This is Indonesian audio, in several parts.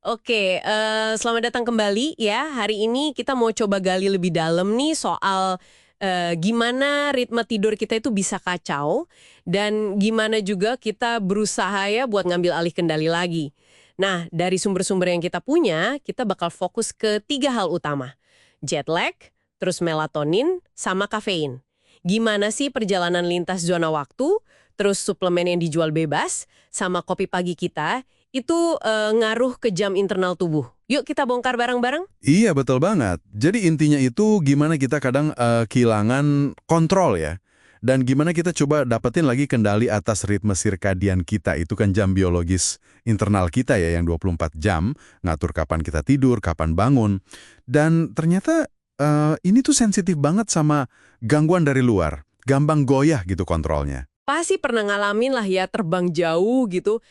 Oke, selamat datang kembali ya. Hari ini kita mau coba gali lebih dalam nih soal gimana ritme tidur kita itu bisa kacau dan gimana juga kita berusaha ya buat ngambil alih kendali lagi. Nah, dari sumber-sumber yang kita punya, kita bakal fokus ke tiga hal utama. Jet lag, terus melatonin, sama kafein. Gimana sih perjalanan lintas zona waktu, terus suplemen yang dijual bebas, sama kopi pagi kita itu ngaruh ke jam internal tubuh. Yuk kita bongkar bareng-bareng. Iya, betul banget. Jadi intinya itu gimana kita kadang kehilangan kontrol ya. Dan gimana kita coba dapetin lagi kendali atas ritme sirkadian kita. Itu kan jam biologis internal kita ya yang 24 jam. Ngatur kapan kita tidur, kapan bangun. Dan ternyata ini tuh sensitif banget sama gangguan dari luar. Gampang goyah gitu kontrolnya. Pasti pernah ngalamin lah ya terbang jauh gitu.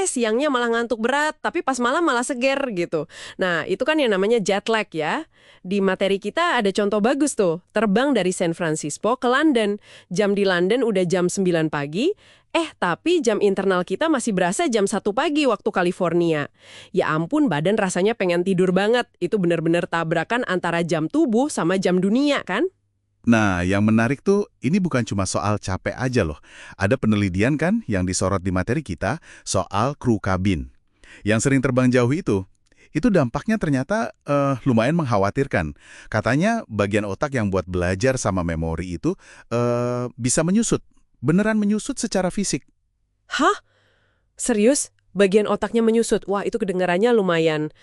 Siangnya malah ngantuk berat, tapi pas malam malah seger gitu. Nah, itu kan yang namanya jet lag ya. Di materi kita ada contoh bagus tuh. Terbang dari San Francisco ke London. Jam di London udah jam 9 pagi. Tapi jam internal kita masih berasa jam 1 pagi waktu California. Ya ampun, badan rasanya pengen tidur banget. Itu bener-bener tabrakan antara jam tubuh sama jam dunia kan? Nah, yang menarik tuh, ini bukan cuma soal capek aja loh. Ada penelitian kan yang disorot di materi kita soal kru kabin. Yang sering terbang jauh itu dampaknya ternyata lumayan mengkhawatirkan. Katanya bagian otak yang buat belajar sama memori itu bisa menyusut. Beneran menyusut secara fisik. Hah? Serius? Bagian otaknya menyusut? Wah, itu kedengarannya lumayan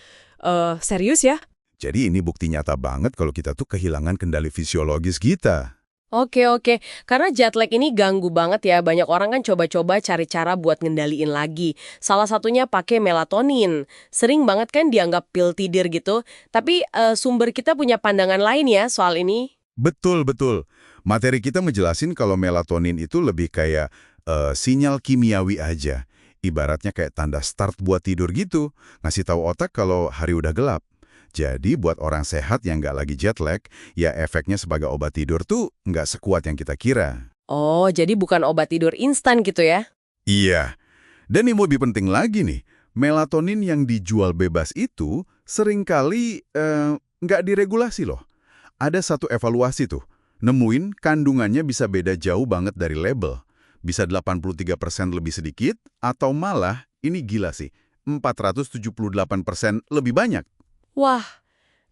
serius ya? Jadi ini bukti nyata banget kalau kita tuh kehilangan kendali fisiologis kita. Oke. Karena jet lag ini ganggu banget ya. Banyak orang kan coba-coba cari cara buat ngendaliin lagi. Salah satunya pakai melatonin. Sering banget kan dianggap pil tidur gitu. Tapi sumber kita punya pandangan lain ya soal ini. Betul. Materi kita ngejelasin kalau melatonin itu lebih kayak sinyal kimiawi aja. Ibaratnya kayak tanda start buat tidur gitu. Ngasih tahu otak kalau hari udah gelap. Jadi buat orang sehat yang nggak lagi jet lag, ya efeknya sebagai obat tidur tuh nggak sekuat yang kita kira. Oh, jadi bukan obat tidur instan gitu ya? Iya. Dan yang lebih penting lagi nih, melatonin yang dijual bebas itu seringkali nggak diregulasi loh. Ada satu evaluasi tuh, nemuin kandungannya bisa beda jauh banget dari label. Bisa 83% lebih sedikit, atau malah, ini gila sih, 478% lebih banyak. Wah,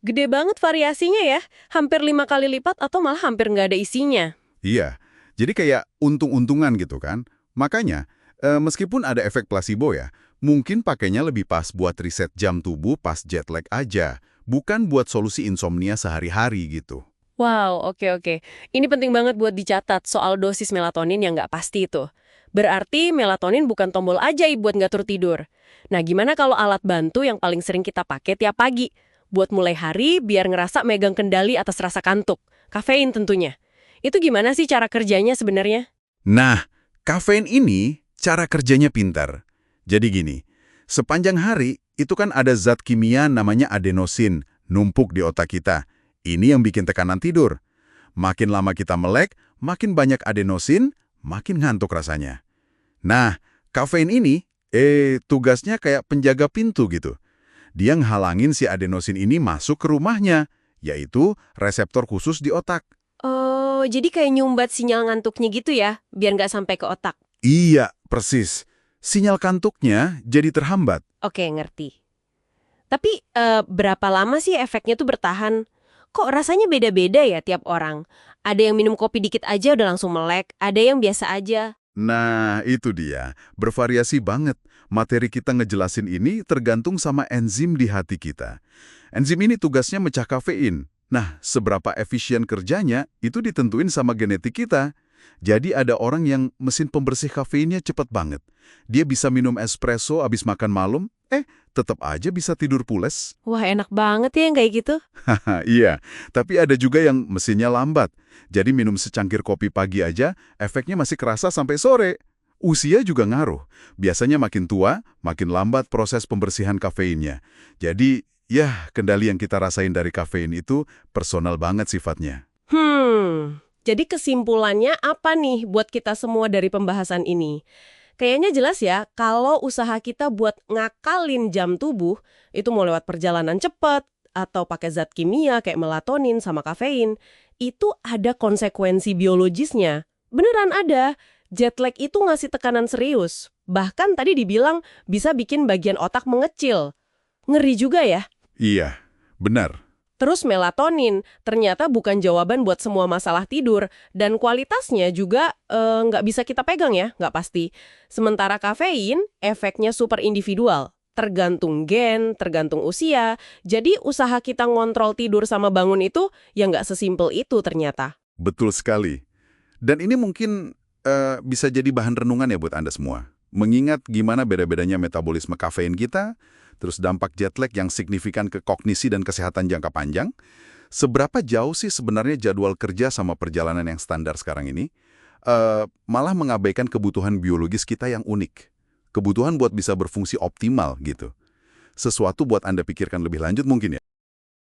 gede banget variasinya ya. Hampir 5 kali lipat atau malah hampir nggak ada isinya. Iya, jadi kayak untung-untungan gitu kan. Makanya, meskipun ada efek placebo ya, mungkin pakainya lebih pas buat riset jam tubuh pas jet lag aja, bukan buat solusi insomnia sehari-hari gitu. Wow, oke. Ini penting banget buat dicatat soal dosis melatonin yang nggak pasti itu. Berarti melatonin bukan tombol ajaib buat ngatur tidur. Nah, gimana kalau alat bantu yang paling sering kita pakai tiap pagi? Buat mulai hari biar ngerasa megang kendali atas rasa kantuk. Kafein tentunya. Itu gimana sih cara kerjanya sebenarnya? Nah, kafein ini cara kerjanya pintar. Jadi gini, sepanjang hari itu kan ada zat kimia namanya adenosin numpuk di otak kita. Ini yang bikin tekanan tidur. Makin lama kita melek, makin banyak adenosin, makin ngantuk rasanya. Nah, kafein ini, tugasnya kayak penjaga pintu gitu. Dia ngehalangin si adenosin ini masuk ke rumahnya, yaitu reseptor khusus di otak. Oh, jadi kayak nyumbat sinyal ngantuknya gitu ya, biar nggak sampai ke otak. Iya, persis. Sinyal kantuknya jadi terhambat. Oke, ngerti. Tapi berapa lama sih efeknya tuh bertahan? Kok rasanya beda-beda ya tiap orang? Ada yang minum kopi dikit aja udah langsung melek, ada yang biasa aja. Nah, itu dia. Bervariasi banget. Materi kita ngejelasin ini tergantung sama enzim di hati kita. Enzim ini tugasnya mecah kafein. Nah, seberapa efisien kerjanya itu ditentuin sama genetik kita. Jadi ada orang yang mesin pembersih kafeinnya cepat banget. Dia bisa minum espresso abis makan malam, tetap aja bisa tidur pules. Wah, enak banget ya yang kayak gitu. Haha, iya, tapi ada juga yang mesinnya lambat. Jadi minum secangkir kopi pagi aja, efeknya masih kerasa sampai sore. Usia juga ngaruh. Biasanya makin tua, makin lambat proses pembersihan kafeinnya. Jadi, ya, kendali yang kita rasain dari kafein itu personal banget sifatnya. Jadi kesimpulannya apa nih buat kita semua dari pembahasan ini? Kayaknya jelas ya, kalau usaha kita buat ngakalin jam tubuh, itu mau lewat perjalanan cepat, atau pakai zat kimia kayak melatonin sama kafein, itu ada konsekuensi biologisnya. Beneran ada. Jet lag itu ngasih tekanan serius. Bahkan tadi dibilang bisa bikin bagian otak mengecil. Ngeri juga ya. Iya, benar. Terus melatonin, ternyata bukan jawaban buat semua masalah tidur. Dan kualitasnya juga nggak bisa kita pegang ya, nggak pasti. Sementara kafein, efeknya super individual. Tergantung gen, tergantung usia. Jadi usaha kita ngontrol tidur sama bangun itu ya nggak sesimpel itu ternyata. Betul sekali. Dan ini mungkin bisa jadi bahan renungan ya buat Anda semua. Mengingat gimana beda-bedanya metabolisme kafein kita, terus dampak jet lag yang signifikan ke kognisi dan kesehatan jangka panjang, seberapa jauh sih sebenarnya jadwal kerja sama perjalanan yang standar sekarang ini malah mengabaikan kebutuhan biologis kita yang unik. Kebutuhan buat bisa berfungsi optimal gitu. Sesuatu buat Anda pikirkan lebih lanjut mungkin ya.